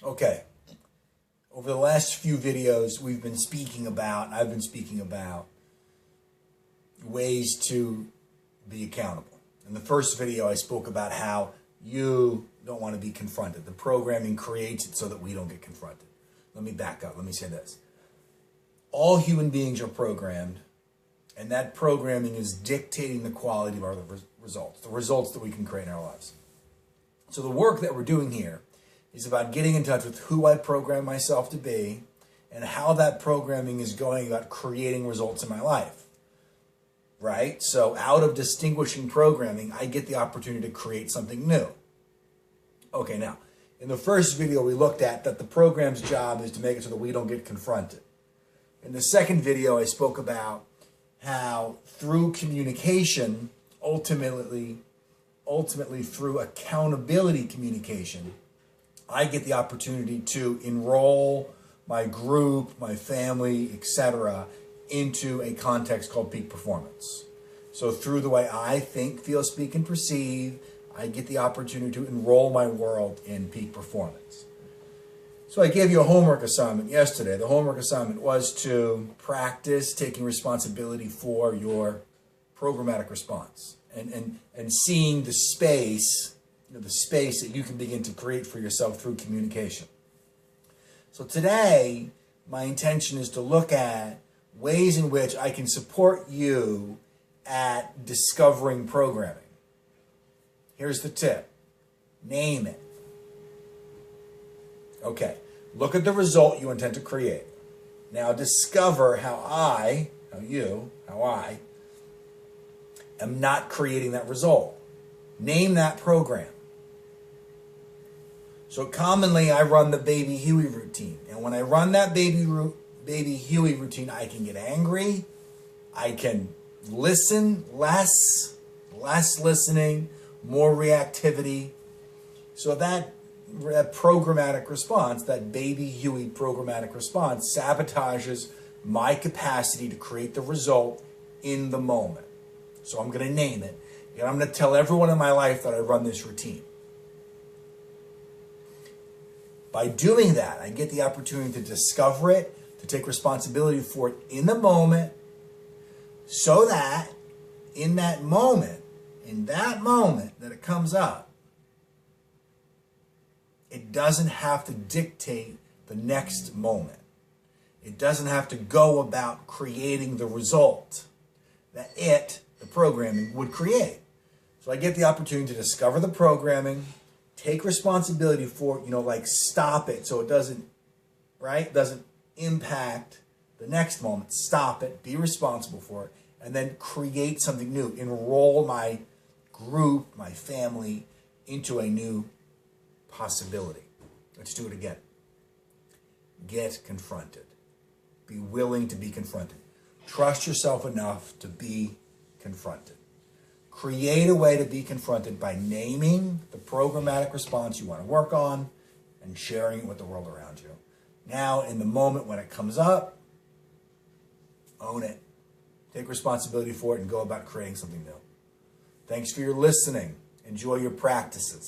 Okay, over the last few videos I've been speaking about ways to be accountable. In the first video I spoke about how you don't want to be confronted. The programming creates it so that we don't get confronted. Let me back up. Let me say this. All human beings are programmed, and that programming is dictating the quality of our results, the results that we can create in our lives. So the work that we're doing here is about getting in touch with who I program myself to be and how that programming is going about creating results in my life. Right? So out of distinguishing programming, I get the opportunity to create something new. Okay, now, in the first video we looked at that the program's job is to make it so that we don't get confronted. In the second video I spoke about how through communication, ultimately through accountability communication, I get the opportunity to enroll my group, my family, etc., into a context called peak performance. So through the way I think, feel, speak, and perceive, I get the opportunity to enroll my world in peak performance. So I gave you a homework assignment yesterday. The homework assignment was to practice taking responsibility for your programmatic response and seeing the space, the space that you can begin to create for yourself through communication. So today, my intention is to look at ways in which I can support you at discovering programming. Here's the tip. Name it. Okay, look at the result you intend to create. Now discover how I am not creating that result. Name that program. So commonly I run the Baby Huey routine. And when I run that Baby Huey routine, I can get angry. I can listen less listening, more reactivity. So that programmatic response, that Baby Huey programmatic response, sabotages my capacity to create the result in the moment. So I'm going to name it, and I'm going to tell everyone in my life that I run this routine. By doing that, I get the opportunity to discover it, to take responsibility for it in the moment, so that in that moment that it comes up, it doesn't have to dictate the next moment. It doesn't have to go about creating the result that the programming, would create. So I get the opportunity to discover the programming, take responsibility for it, like stop it so it doesn't impact the next moment. Stop it, be responsible for it, and then create something new. Enroll my group, my family, into a new possibility. Let's do it again. Get confronted. Be willing to be confronted. Trust yourself enough to be confronted. Create a way to be confronted by naming the programmatic response you want to work on and sharing it with the world around you. Now, in the moment when it comes up, own it. Take responsibility for it and go about creating something new. Thanks for your listening. Enjoy your practices.